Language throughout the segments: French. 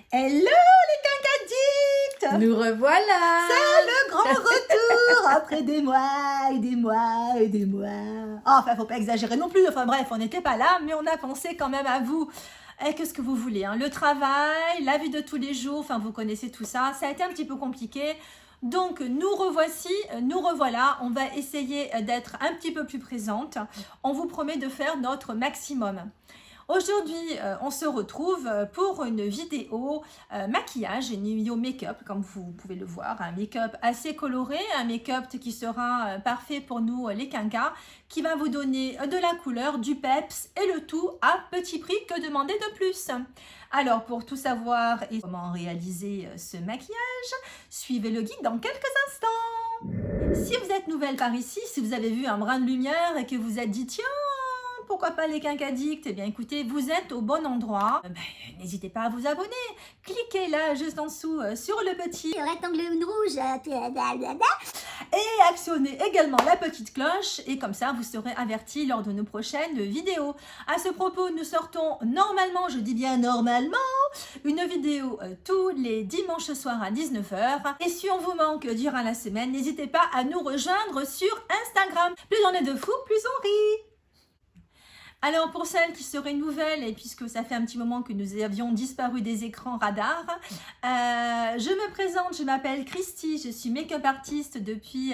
Hello les quinquaddicts! Nous revoilà! C'est le grand retour après des mois et des mois et des mois. Enfin, faut pas exagérer non plus. Enfin bref, on n'était pas là, mais on a pensé quand même à vous. Et qu'est-ce que vous voulez, hein? Le travail, la vie de tous les jours, enfin vous connaissez tout ça. Ça a été un petit peu compliqué. Donc nous revoici, nous revoilà. On va essayer d'être un petit peu plus présente. On vous promet de faire notre maximum. Aujourd'hui, on se retrouve pour une vidéo maquillage, une vidéo make-up, comme vous pouvez le voir, un make-up assez coloré, un make-up qui sera parfait pour nous les quinquas, qui va vous donner de la couleur, du peps et le tout à petit prix. Que demander de plus? Alors, pour tout savoir et comment réaliser ce maquillage, suivez le guide dans quelques instants. Si vous êtes nouvelle par ici, si vous avez vu un brin de lumière et que vous êtes dit « Tiens, pourquoi pas les quinquaddicts ?» Eh bien écoutez, vous êtes au bon endroit. N'hésitez pas à vous abonner. Cliquez là, juste en dessous, sur le petit rectangle rouge. et actionnez également la petite cloche. Et comme ça, vous serez avertis lors de nos prochaines vidéos. À ce propos, nous sortons normalement, je dis bien normalement, une vidéo tous les dimanches soirs à 19 h. Et si on vous manque durant la semaine, n'hésitez pas à nous rejoindre sur Instagram. Plus on est de fous, plus on rit. Alors pour celles qui seraient nouvelles, et puisque ça fait un petit moment que nous avions disparu des écrans radars, je me présente, je m'appelle Christy, je suis make-up artiste depuis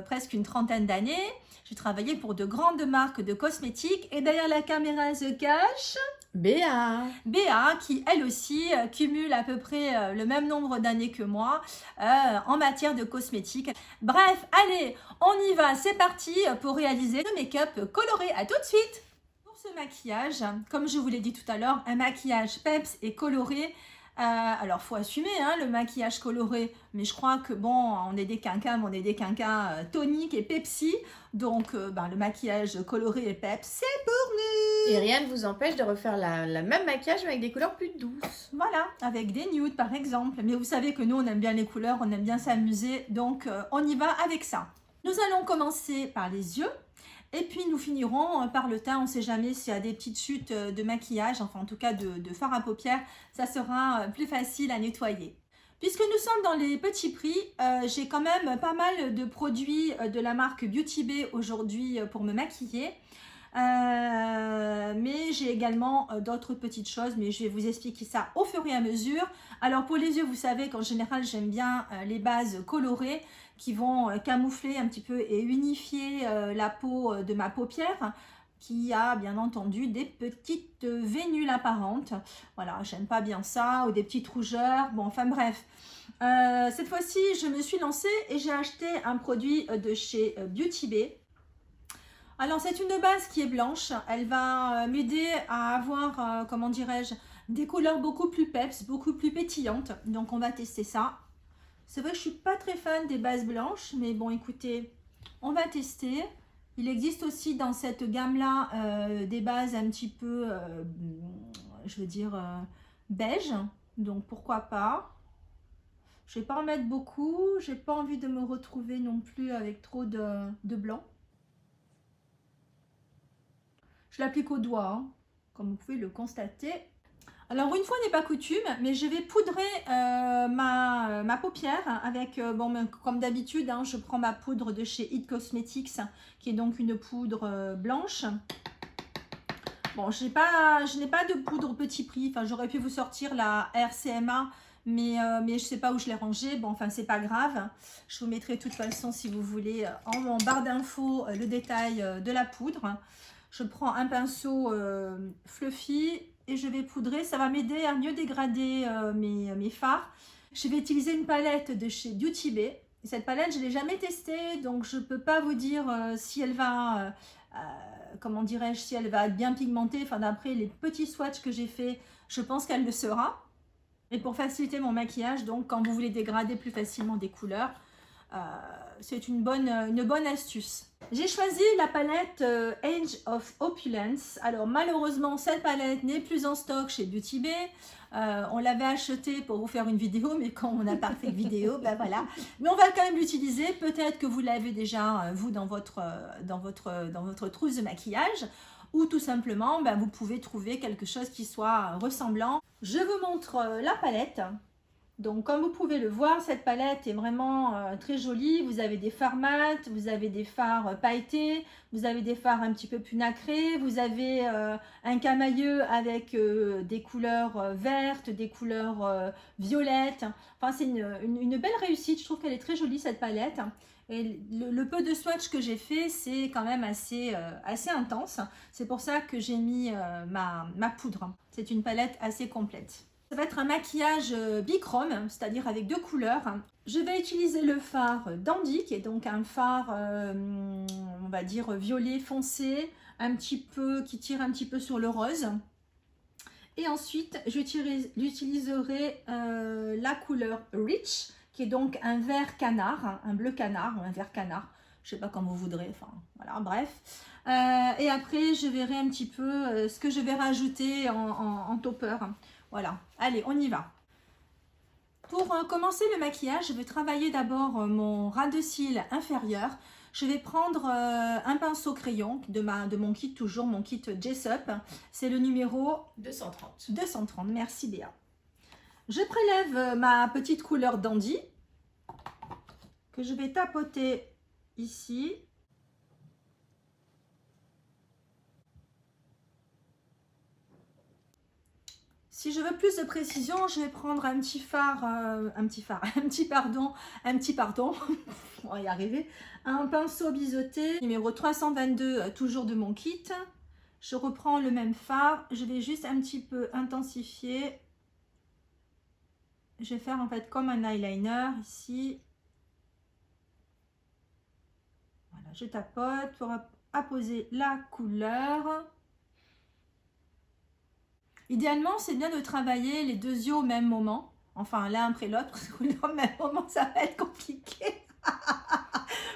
presque une trentaine d'années. J'ai travaillé pour de grandes marques de cosmétiques et derrière la caméra se cache Béa, qui elle aussi cumule à peu près le même nombre d'années que moi en matière de cosmétiques. Bref, allez, on y va, c'est parti pour réaliser le make-up coloré. À tout de suite. Pour ce maquillage, comme je vous l'ai dit tout à l'heure, un maquillage peps et coloré. Alors, faut assumer hein, le maquillage coloré, mais je crois que bon, on est des quinquas, mais on est des quinquas toniques et Pepsi, donc le maquillage coloré et peps, c'est pour nous. Et rien ne vous empêche de refaire la même maquillage mais avec des couleurs plus douces. Voilà, avec des nudes par exemple, mais vous savez que nous on aime bien les couleurs, on aime bien s'amuser, donc on y va avec ça. Nous allons commencer par les yeux. Et puis nous finirons par le teint, on ne sait jamais s'il y a des petites chutes de maquillage, enfin en tout cas de fard à paupières, ça sera plus facile à nettoyer. Puisque nous sommes dans les petits prix, j'ai quand même pas mal de produits de la marque Beauty Bay aujourd'hui pour me maquiller. Mais j'ai également d'autres petites choses, mais je vais vous expliquer ça au fur et à mesure. Alors pour les yeux, vous savez qu'en général j'aime bien les bases colorées qui vont camoufler un petit peu et unifier la peau de ma paupière, qui a bien entendu des petites vénules apparentes. Voilà, j'aime pas bien ça, ou des petites rougeurs, bon enfin bref. Cette fois-ci, je me suis lancée et j'ai acheté un produit de chez Beauty Bay. Alors c'est une base qui est blanche, elle va m'aider à avoir, comment dirais-je, des couleurs beaucoup plus peps, beaucoup plus pétillantes. Donc on va tester ça. C'est vrai que je suis pas très fan des bases blanches, mais bon écoutez, on va tester. Il existe aussi dans cette gamme-là des bases un petit peu, je veux dire, beige. Donc pourquoi pas. Je vais pas en mettre beaucoup, j'ai pas envie de me retrouver non plus avec trop de blanc. Je l'applique au doigt, hein, comme vous pouvez le constater. Alors, une fois n'est pas coutume, mais je vais poudrer ma paupière avec, comme d'habitude, hein, je prends ma poudre de chez It Cosmetics, qui est donc une poudre blanche. Bon, je n'ai pas de poudre petit prix, enfin, j'aurais pu vous sortir la RCMA, mais je ne sais pas où je l'ai rangée. Bon, enfin, c'est pas grave. Je vous mettrai de toute façon, si vous voulez, en barre d'infos, le détail de la poudre. Je prends un pinceau fluffy et je vais poudrer. Ça va m'aider à mieux dégrader mes fards. Je vais utiliser une palette de chez Beauty Bay. Cette palette, je ne l'ai jamais testée, donc je ne peux pas vous dire si elle va, comment dirais-je, si elle va être bien pigmentée. Enfin, d'après les petits swatchs que j'ai fait, je pense qu'elle le sera. Et pour faciliter mon maquillage, donc quand vous voulez dégrader plus facilement des couleurs, c'est une bonne astuce. J'ai choisi la palette Age of Opulence. Alors malheureusement, cette palette n'est plus en stock chez Beauty Bay. On l'avait achetée pour vous faire une vidéo, mais quand on n'a pas fait de vidéo, ben voilà. Mais on va quand même l'utiliser. Peut-être que vous l'avez déjà, vous, dans votre trousse de maquillage. ou tout simplement, ben, vous pouvez trouver quelque chose qui soit ressemblant. Je vous montre la palette. Donc comme vous pouvez le voir, cette palette est vraiment très jolie. Vous avez des fards mat, vous avez des fards pailletés, vous avez des fards un petit peu plus nacrés, vous avez un camailleux avec des couleurs vertes, des couleurs violettes. Enfin c'est une belle réussite, je trouve qu'elle est très jolie cette palette. Et le peu de swatch que j'ai fait, c'est quand même assez intense. C'est pour ça que j'ai mis ma poudre. C'est une palette assez complète. Ça va être un maquillage bichrome, c'est-à-dire avec 2 couleurs. Je vais utiliser le fard Dandy, qui est donc un fard, on va dire, violet foncé, qui tire un petit peu sur le rose. Et ensuite, j'utiliserai la couleur Rich, qui est donc un vert canard, un bleu canard ou un vert canard. Je ne sais pas comme vous voudrez, enfin voilà, bref. Et après, je verrai un petit peu ce que je vais rajouter en topper. Voilà, allez, on y va. Pour commencer le maquillage, je vais travailler d'abord mon ras de cils inférieur. Je vais prendre un pinceau crayon de mon kit, toujours mon kit Jessup. C'est le numéro 230. 230, merci Béa. Je prélève ma petite couleur Dandy que je vais tapoter ici. Si je veux plus de précision, je vais prendre un petit pardon, on va y arriver, un pinceau biseauté, numéro 322, toujours de mon kit. Je reprends le même fard, je vais juste un petit peu intensifier. Je vais faire en fait comme un eyeliner ici. Voilà, je tapote pour apposer la couleur. Idéalement, c'est bien de travailler les 2 yeux au même moment. Enfin, l'un après l'autre, parce qu'au même moment, ça va être compliqué.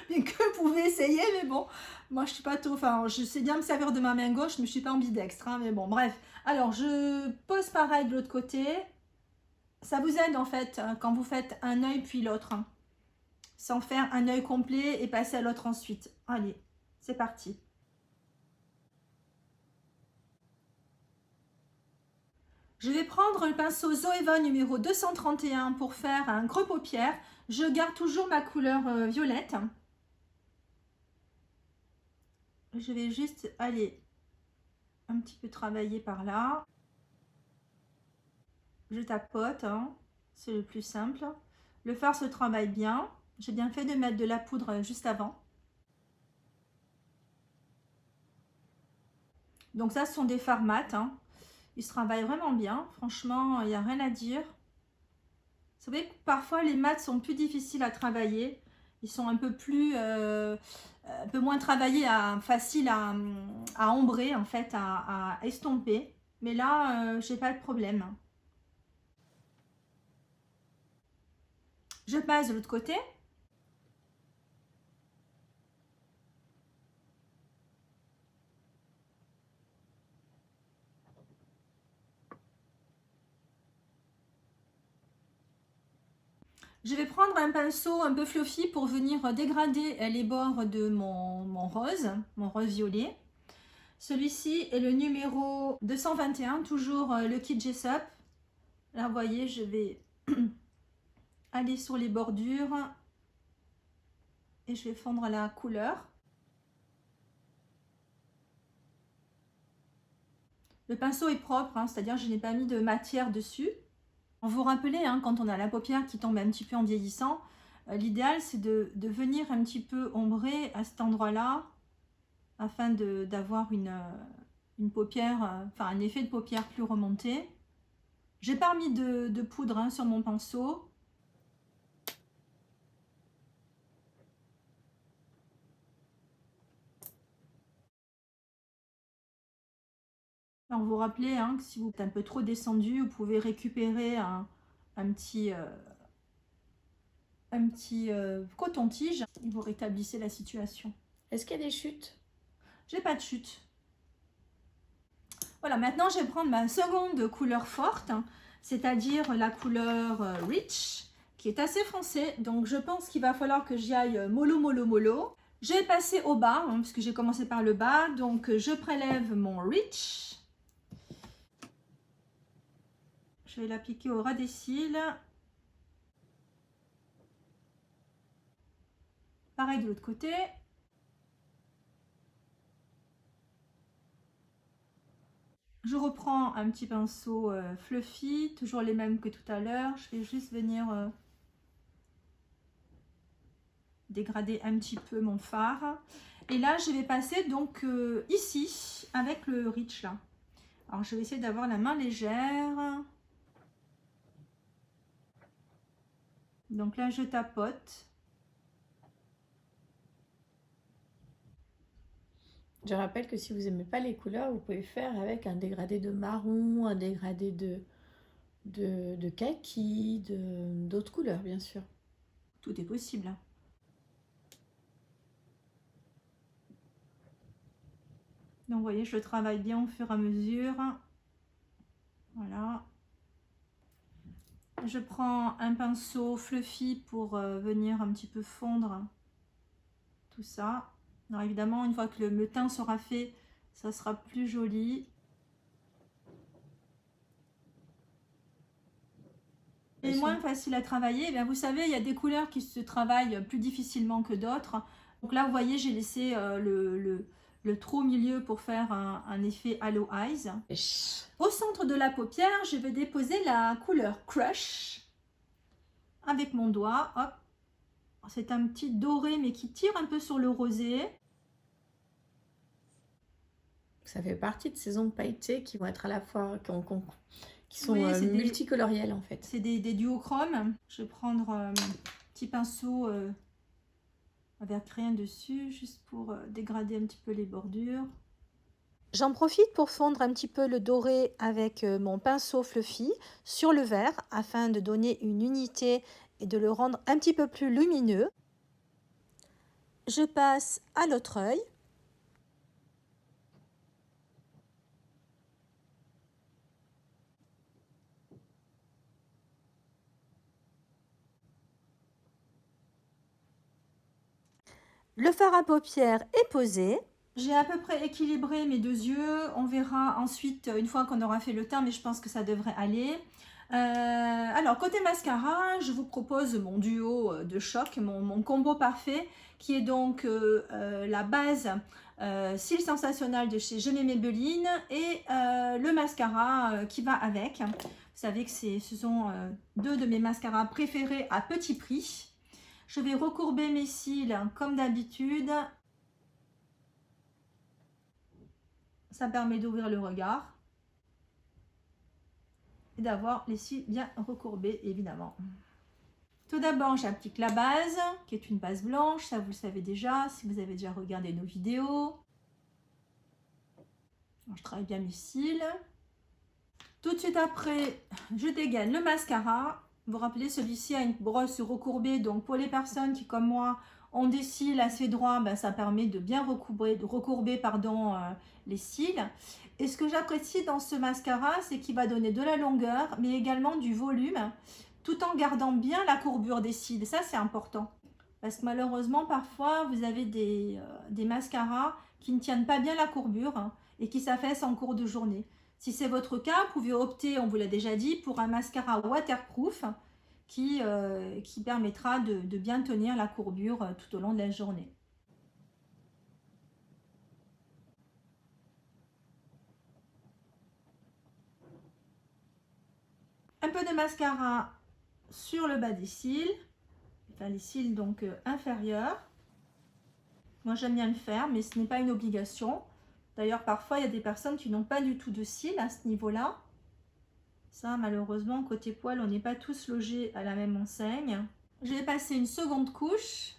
Bien que vous pouvez essayer, mais bon, moi, je suis pas trop... Enfin, je sais bien me servir de ma main gauche, mais je suis pas ambidextre, hein, mais bon, bref. Alors, je pose pareil de l'autre côté. Ça vous aide, en fait, quand vous faites un œil puis l'autre. Hein, sans faire un œil complet et passer à l'autre ensuite. Allez, c'est parti. Je vais prendre le pinceau Zoeva numéro 231 pour faire un creux paupière. Je garde toujours ma couleur violette. Je vais juste aller un petit peu travailler par là. Je tapote, hein, c'est le plus simple. Le fard se travaille bien. J'ai bien fait de mettre de la poudre juste avant. Donc ça, ce sont des fards mat, hein. Ils se travaillent vraiment bien, franchement, il n'y a rien à dire. Vous savez que parfois les mats sont plus difficiles à travailler. Ils sont un peu plus, un peu moins travaillés, faciles à ombrer, en fait, à estomper. Mais là, j'ai pas de problème. Je passe de l'autre côté. Je vais prendre un pinceau un peu fluffy pour venir dégrader les bords de mon rose violet. Celui-ci est le numéro 221, toujours le kit Jessup. Là, vous voyez, je vais aller sur les bordures et je vais fondre la couleur. Le pinceau est propre, hein, c'est-à-dire que je n'ai pas mis de matière dessus. Vous vous rappelez, hein, quand on a la paupière qui tombe un petit peu en vieillissant, l'idéal c'est de venir un petit peu ombrer à cet endroit-là afin d'avoir une paupière, enfin un effet de paupière plus remonté. J'ai pas mis de poudre, hein, sur mon pinceau. Alors vous vous rappelez, hein, que si vous êtes un peu trop descendu, vous pouvez récupérer un petit coton-tige et vous rétablissez la situation. Est-ce qu'il y a des chutes? J'ai pas de chute. Voilà, maintenant je vais prendre ma seconde couleur forte, c'est-à-dire la couleur Rich, qui est assez foncée. Donc je pense qu'il va falloir que j'y aille mollo, mollo, mollo. Je vais passer au bas, hein, parce que j'ai commencé par le bas. Donc, je prélève mon Reach. Je vais l'appliquer au ras des cils. Pareil de l'autre côté. Je reprends un petit pinceau fluffy, toujours les mêmes que tout à l'heure. Je vais juste venir dégrader un petit peu mon fard. Et là, je vais passer donc ici avec le Reach là. Alors, je vais essayer d'avoir la main légère. Donc là, je tapote. Je rappelle que si vous n'aimez pas les couleurs, vous pouvez faire avec un dégradé de marron, un dégradé de kaki, d'autres couleurs, bien sûr. Tout est possible. Donc, vous voyez, je le travaille bien au fur et à mesure. Voilà. Je prends un pinceau fluffy pour venir un petit peu fondre tout ça. Alors évidemment, une fois que le teint sera fait, ça sera plus joli. Et moins facile à travailler. Eh bien, vous savez, il y a des couleurs qui se travaillent plus difficilement que d'autres. Donc là, vous voyez, j'ai laissé le trou au milieu pour faire un effet Halo Eyes. Au centre de la paupière, je vais déposer la couleur Crush avec mon doigt. Hop. C'est un petit doré, mais qui tire un peu sur le rosé. Ça fait partie de ces ongles pailletés qui vont être à la fois, qui sont Oui, c'est multicoloriels en fait. C'est des duochromes. Je vais prendre un petit pinceau avec rien dessus, juste pour dégrader un petit peu les bordures. J'en profite pour fondre un petit peu le doré avec mon pinceau fluffy sur le vert afin de donner une unité et de le rendre un petit peu plus lumineux. Je passe à l'autre œil. Le fard à paupières est posé. J'ai à peu près équilibré mes deux yeux. On verra ensuite, une fois qu'on aura fait le teint, mais je pense que ça devrait aller. Alors, côté mascara, je vous propose mon duo de choc, mon combo parfait, qui est donc la base Cils Sensationnel de chez Je m'aime Maybelline et le mascara qui va avec. Vous savez que ce sont deux de mes mascaras préférés à petit prix. Je vais recourber mes cils comme d'habitude. Ça permet d'ouvrir le regard et d'avoir les cils bien recourbés, évidemment. Tout d'abord, j'applique la base, qui est une base blanche. Ça, vous le savez déjà, si vous avez déjà regardé nos vidéos. Alors, je travaille bien mes cils. Tout de suite après, je dégaine le mascara. Vous vous rappelez, celui-ci a une brosse recourbée. Donc, pour les personnes qui, comme moi, ont des cils assez droits, ben, ça permet de bien recourber les cils. Et ce que j'apprécie dans ce mascara, c'est qu'il va donner de la longueur, mais également du volume, tout en gardant bien la courbure des cils. Ça, c'est important. Parce que malheureusement, parfois, vous avez des mascaras qui ne tiennent pas bien la courbure et qui s'affaissent en cours de journée. Si c'est votre cas, vous pouvez opter, on vous l'a déjà dit, pour un mascara waterproof qui permettra de bien tenir la courbure tout au long de la journée. Un peu de mascara sur le bas des cils, enfin les cils donc inférieurs. Moi j'aime bien le faire, mais ce n'est pas une obligation. D'ailleurs, parfois, il y a des personnes qui n'ont pas du tout de cils à ce niveau-là. Ça, malheureusement, côté poils, on n'est pas tous logés à la même enseigne. Je vais passer une seconde couche.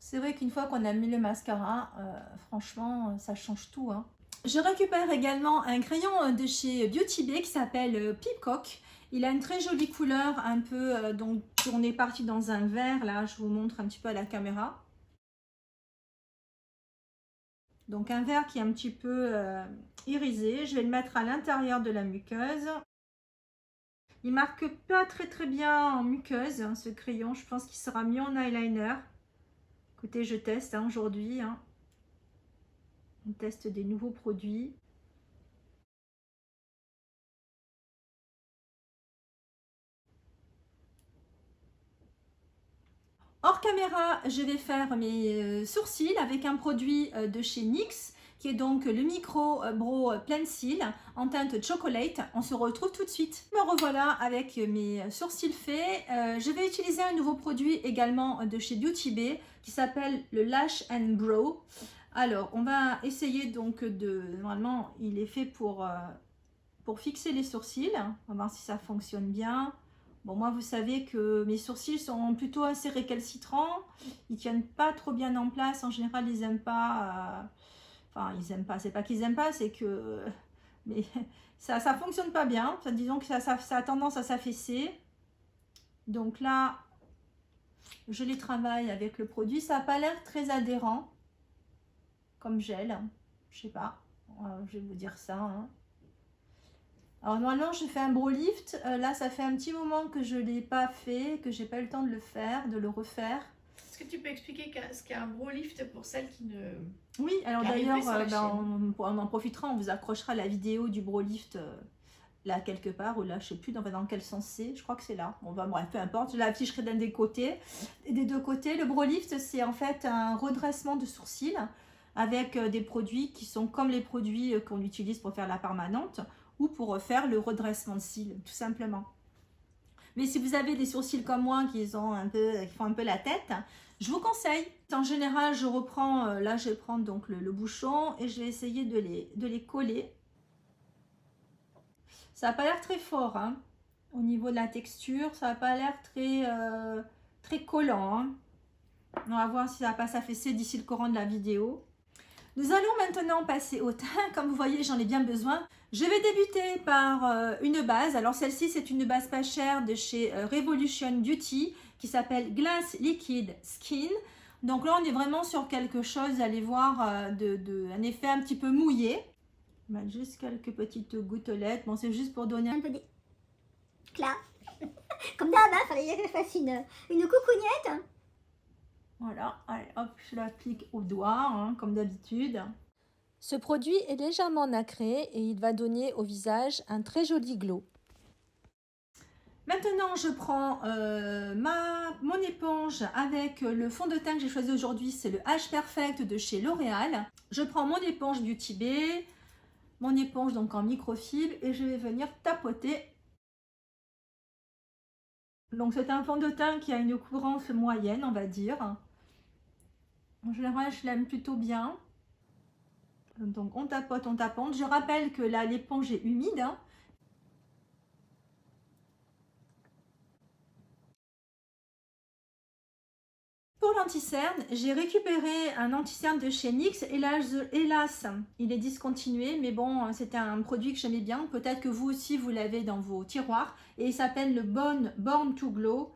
C'est vrai qu'une fois qu'on a mis le mascara, franchement, ça change tout, hein. Je récupère également un crayon de chez Beauty Bay qui s'appelle Peacock. Il a une très jolie couleur, un peu, donc on est parti dans un vert, là, je vous montre un petit peu à la caméra. Donc un vert qui est un petit peu irisé. Je vais le mettre à l'intérieur de la muqueuse. Il marque pas très bien en muqueuse, hein, ce crayon. Je pense qu'il sera mieux en eyeliner. Écoutez, je teste hein, aujourd'hui. Hein. On teste des nouveaux produits. Hors caméra, je vais faire mes sourcils avec un produit de chez NYX, qui est donc le Micro Brow Pencil en teinte chocolate. On se retrouve tout de suite. Me revoilà avec mes sourcils faits. Je vais utiliser un nouveau produit également de chez Beauty Bay qui s'appelle le Lash and Brow. Alors, on va essayer donc de... Normalement, il est fait pour fixer les sourcils. On va voir si ça fonctionne bien. Bon, moi, vous savez que mes sourcils sont plutôt assez récalcitrants. Ils tiennent pas trop bien en place. En général, ils aiment pas... Enfin, ils aiment pas. C'est pas qu'ils aiment pas, c'est que... Mais ça fonctionne pas bien. Enfin, disons que ça a tendance à s'affaisser. Donc là, je les travaille avec le produit. Ça n'a pas l'air très adhérent comme gel. Je sais pas. Je vais vous dire ça. Hein. Alors normalement je fais un brow lift, là ça fait un petit moment que je ne l'ai pas fait, que j'ai pas eu le temps de le faire, de le refaire. Est-ce que tu peux expliquer ce qu'est un brow lift pour celles qui ne... Oui, alors d'ailleurs on en profitera, on vous accrochera la vidéo du brow lift là quelque part, ou là je sais plus dans quel sens c'est, je crois que c'est là. Bon bah bref, peu importe, je l'afficherai d'un des côtés. Et des deux côtés, le brow lift c'est en fait un redressement de sourcils avec des produits qui sont comme les produits qu'on utilise pour faire la permanente, ou pour faire le redressement de cils, tout simplement. Mais si vous avez des sourcils comme moi qui font un peu la tête, je vous conseille. En général, je reprends, là je vais prendre donc le bouchon et je vais essayer de les coller. Ça n'a pas l'air très fort, hein, au niveau de la texture, ça n'a pas l'air très collant. Hein. On va voir si ça va pas s'affaisser d'ici le courant de la vidéo. Nous allons maintenant passer au teint. Comme vous voyez, j'en ai bien besoin. Je vais débuter par une base. Alors celle-ci, c'est une base pas chère de chez Revolution Beauty qui s'appelle Glass Liquid Skin. Donc là, on est vraiment sur quelque chose, allez voir, un effet un petit peu mouillé. On va mettre juste quelques petites gouttelettes. Bon, c'est juste pour donner Un peu d'éclat. Comme d'hab, il fallait que je fasse une coucougnette. Voilà, allez, hop, je l'applique au doigt, hein, comme d'habitude. Ce produit est légèrement nacré et il va donner au visage un très joli glow. Maintenant, je prends mon éponge avec le fond de teint que j'ai choisi aujourd'hui, c'est le Age Perfect de chez L'Oréal. Je prends mon éponge Beauty Bay, mon éponge donc en microfibre et je vais venir tapoter. Donc c'est un fond de teint qui a une couvrance moyenne, on va dire. En général, je l'aime plutôt bien. Donc on tapote, on tapote. Je rappelle que là, l'éponge est humide. Hein. Pour l'anti-cerne, j'ai récupéré un anti-cerne de chez NYX. Hélas, il est discontinué. Mais bon, c'était un produit que j'aimais bien. Peut-être que vous aussi, vous l'avez dans vos tiroirs. Et il s'appelle le Born to Glow.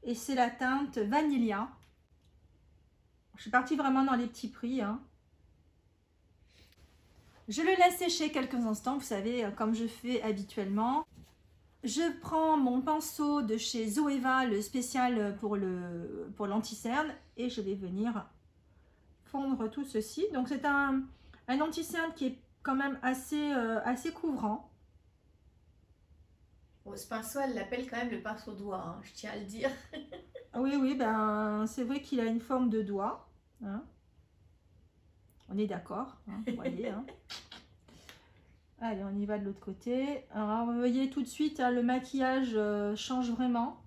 Et c'est la teinte Vanilla. Je suis partie vraiment dans les petits prix. Hein. Je le laisse sécher quelques instants, vous savez, comme je fais habituellement. Je prends mon pinceau de chez Zoeva, le spécial pour l'anti-cerne, et je vais venir fondre tout ceci. Donc c'est un anti-cerne qui est quand même assez couvrant. Bon, ce pinceau, elle l'appelle quand même le pinceau doigt, hein, je tiens à le dire. Oui, ben c'est vrai qu'il a une forme de doigt. Hein. On est d'accord, hein, vous voyez. Hein. Allez, on y va de l'autre côté. Alors, vous voyez tout de suite, hein, le maquillage change vraiment.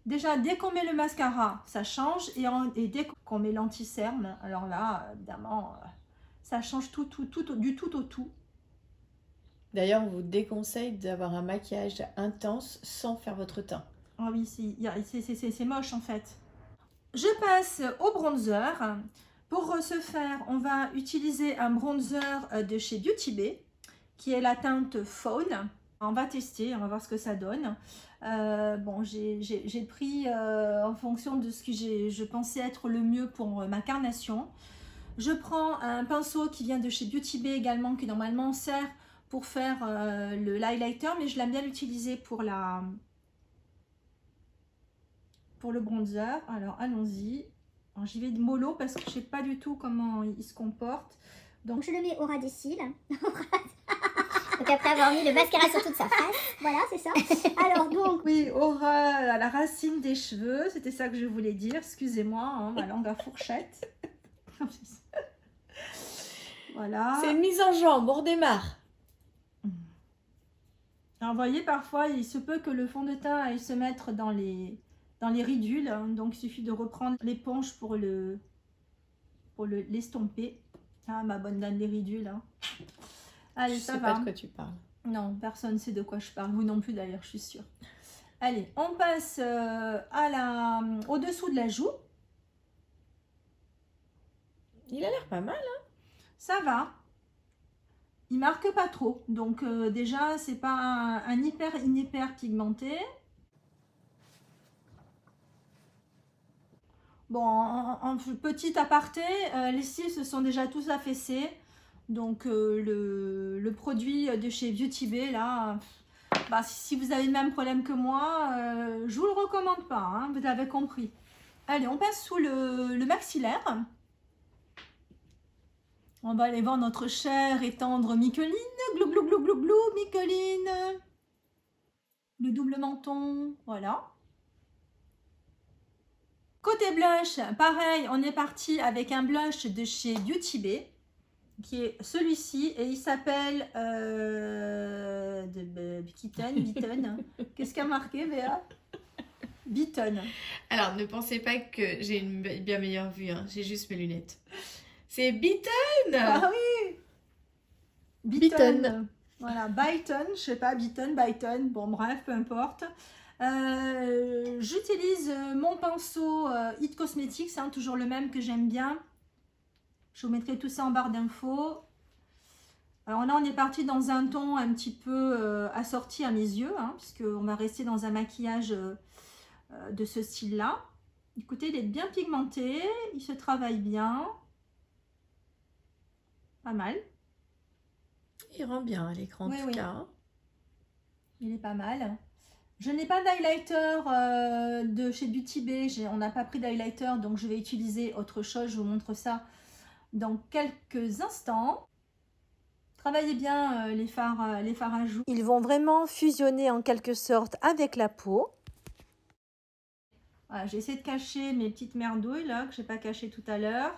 Déjà, dès qu'on met le mascara, ça change. Et dès qu'on met l'anti-cerne, alors là, évidemment, ça change du tout au tout. D'ailleurs, on vous déconseille d'avoir un maquillage intense sans faire votre teint. Ah oui, c'est moche en fait. Je passe au bronzer. Pour ce faire, on va utiliser un bronzer de chez Beauty Bay, qui est la teinte Faune. On va tester, on va voir ce que ça donne. Bon, j'ai pris en fonction de ce que je pensais être le mieux pour ma carnation. Je prends un pinceau qui vient de chez Beauty Bay également, qui normalement sert pour faire l'highlighter, mais je l'aime bien l'utiliser pour le bronzer. Alors allons-y. J'y vais de mollo parce que je sais pas du tout comment il se comporte. Donc je le mets au ras des cils. Donc après avoir mis le mascara sur toute sa face. Voilà, c'est ça. Alors donc... Oui, à la racine des cheveux, c'était ça que je voulais dire. Excusez-moi, hein, ma langue à fourchette. Voilà. C'est une mise en jambe, on redémarre. Alors, vous voyez, parfois, il se peut que le fond de teint aille se mettre dans les ridules. Hein, donc, il suffit de reprendre l'éponge pour l'estomper. Ah, ma bonne dame des ridules. Hein. Allez, ça va. Je sais pas de quoi tu parles. Non, personne ne sait de quoi je parle. Vous non plus, d'ailleurs, je suis sûre. Allez, on passe au-dessous de la joue. Il a l'air pas mal, hein? Ça va. Il marque pas trop. Donc, déjà, c'est pas une hyper pigmenté. Bon, en petit aparté, les cils se sont déjà tous affaissés. Donc, le produit de chez Beauty Bay, là, bah, si vous avez le même problème que moi, je vous le recommande pas, hein, vous avez compris. Allez, on passe sous le maxillaire. On va aller voir notre chère et tendre Micheline. Glou, glou, glou, glou, glou, Micheline. Le double menton, voilà. Côté blush, pareil, on est parti avec un blush de chez Beauty Bay, qui est celui-ci, et il s'appelle Beaton. Qu'est-ce qu'il y a marqué, Béa? Beaton. Alors, ne pensez pas que j'ai une bien meilleure vue, hein. J'ai juste mes lunettes. C'est Beaton. Ah oui, Beaton. Voilà, Byton, je sais pas, Byton, bon bref, peu importe. J'utilise mon pinceau It Cosmetics, hein, toujours le même que j'aime bien. Je vous mettrai tout ça en barre d'infos. Alors là, on est parti dans un ton un petit peu assorti à mes yeux, hein, puisqu'on va rester dans un maquillage de ce style-là. Écoutez, il est bien pigmenté, il se travaille bien. Pas mal. Il rend bien à l'écran, en tout cas. Hein. Il est pas mal. Je n'ai pas d'highlighter de chez Beauty Bay. On n'a pas pris d'highlighter, donc je vais utiliser autre chose. Je vous montre ça dans quelques instants. Travaillez bien les fards à joues. Ils vont vraiment fusionner en quelque sorte avec la peau. Voilà, j'ai essayé de cacher mes petites merdouilles là, que je n'ai pas cachées tout à l'heure.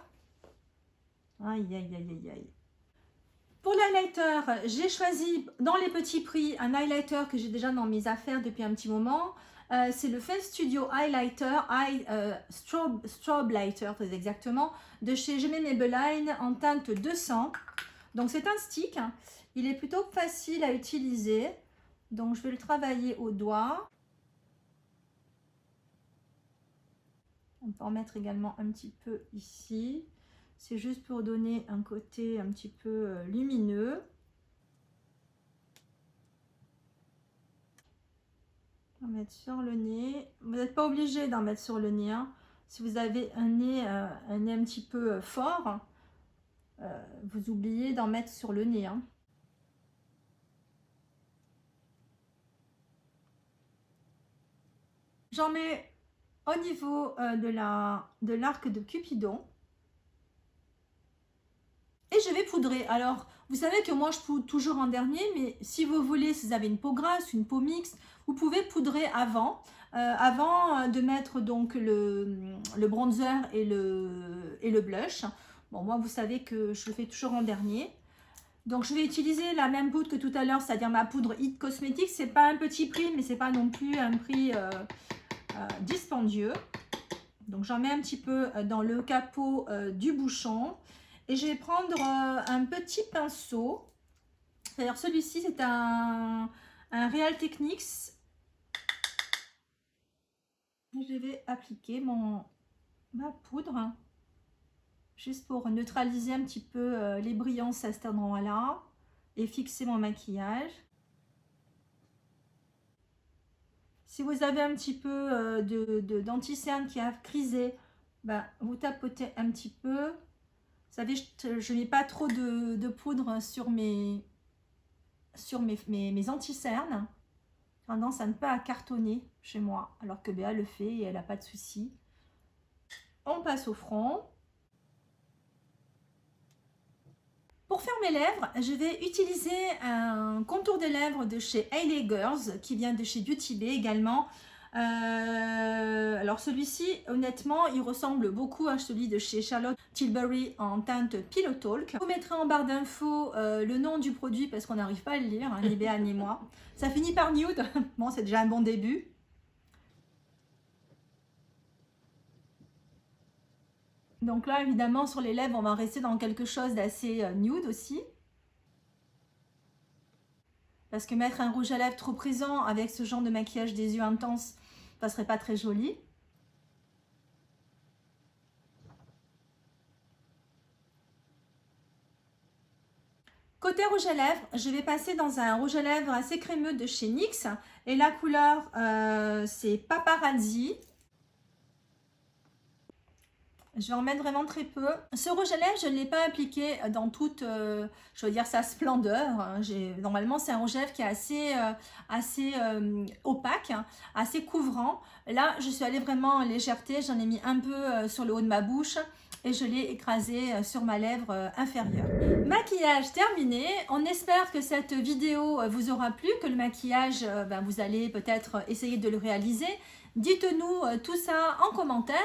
Aïe, aïe, aïe, aïe, aïe. Pour l'highlighter, j'ai choisi dans les petits prix un highlighter que j'ai déjà dans mes affaires depuis un petit moment. C'est le Face Studio Highlighter, Strobe Lighter très exactement, de chez Gemini Maybelline en teinte 200. Donc c'est un stick, il est plutôt facile à utiliser. Donc je vais le travailler au doigt. On peut en mettre également un petit peu ici. C'est juste pour donner un côté un petit peu lumineux. On va mettre sur le nez. Vous n'êtes pas obligé d'en mettre sur le nez. Hein. Si vous avez un nez un petit peu fort, vous oubliez d'en mettre sur le nez. Hein. J'en mets au niveau de l'arc de Cupidon. Et je vais poudrer. Alors, vous savez que moi, je poudre toujours en dernier, mais si vous voulez, si vous avez une peau grasse, une peau mixte, vous pouvez poudrer avant. Avant de mettre donc le bronzer et le blush. Bon, moi, vous savez que je le fais toujours en dernier. Donc, je vais utiliser la même poudre que tout à l'heure, c'est-à-dire ma poudre It Cosmetics. C'est pas un petit prix, mais c'est pas non plus un prix dispendieux. Donc, j'en mets un petit peu dans le capot du bouchon. Et je vais prendre un petit pinceau. C'est-à-dire celui-ci, c'est un Real Techniques. Je vais appliquer ma poudre. Juste pour neutraliser un petit peu les brillances à cet endroit-là. Et fixer mon maquillage. Si vous avez un petit peu d'anti-cerne qui a crisé, ben, vous tapotez un petit peu. Vous savez, je ne mets pas trop de poudre sur mes sur mes anti-cernes. Tendance à ne pas cartonner chez moi, alors que Béa le fait et elle n'a pas de souci. On passe au front. Pour faire mes lèvres, je vais utiliser un contour des lèvres de chez Hailey Girls, qui vient de chez Beauty Bay également. Alors celui-ci, honnêtement, il ressemble beaucoup à celui de chez Charlotte Tilbury en teinte Pillow Talk. Je vous mettrai en barre d'infos le nom du produit parce qu'on n'arrive pas à le lire, hein, ni Béa ni moi. Ça finit par nude, bon c'est déjà un bon début. Donc là, évidemment, sur les lèvres, on va rester dans quelque chose d'assez nude aussi. Parce que mettre un rouge à lèvres trop présent avec ce genre de maquillage des yeux intense, ça serait pas très joli. Côté rouge à lèvres, je vais passer dans un rouge à lèvres assez crémeux de chez NYX. Et la couleur, c'est Paparazzi. Je vais en mettre vraiment très peu. Ce rouge à lèvres, je ne l'ai pas appliqué dans toute, je veux dire, sa splendeur. Normalement, c'est un rouge à lèvres qui est assez opaque, assez couvrant. Là, je suis allée vraiment en légèreté. J'en ai mis un peu sur le haut de ma bouche et je l'ai écrasé sur ma lèvre inférieure. Maquillage terminé. On espère que cette vidéo vous aura plu, que le maquillage, vous allez peut-être essayer de le réaliser. Dites-nous tout ça en commentaire.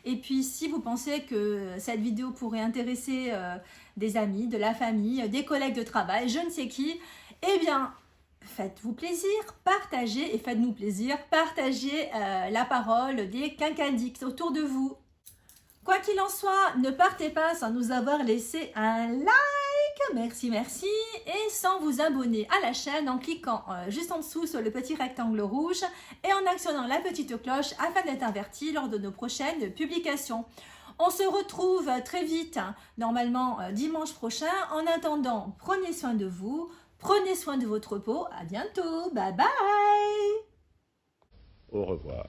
Et puis, si vous pensez que cette vidéo pourrait intéresser des amis, de la famille, des collègues de travail, je ne sais qui, eh bien, faites-vous plaisir, partagez et faites-nous plaisir, partagez la parole des quinquadix autour de vous. Quoi qu'il en soit, ne partez pas sans nous avoir laissé un like, merci, merci, et sans vous abonner à la chaîne en cliquant juste en dessous sur le petit rectangle rouge et en actionnant la petite cloche afin d'être averti lors de nos prochaines publications. On se retrouve très vite, normalement dimanche prochain. En attendant, prenez soin de vous, prenez soin de votre peau. À bientôt, bye bye. Au revoir.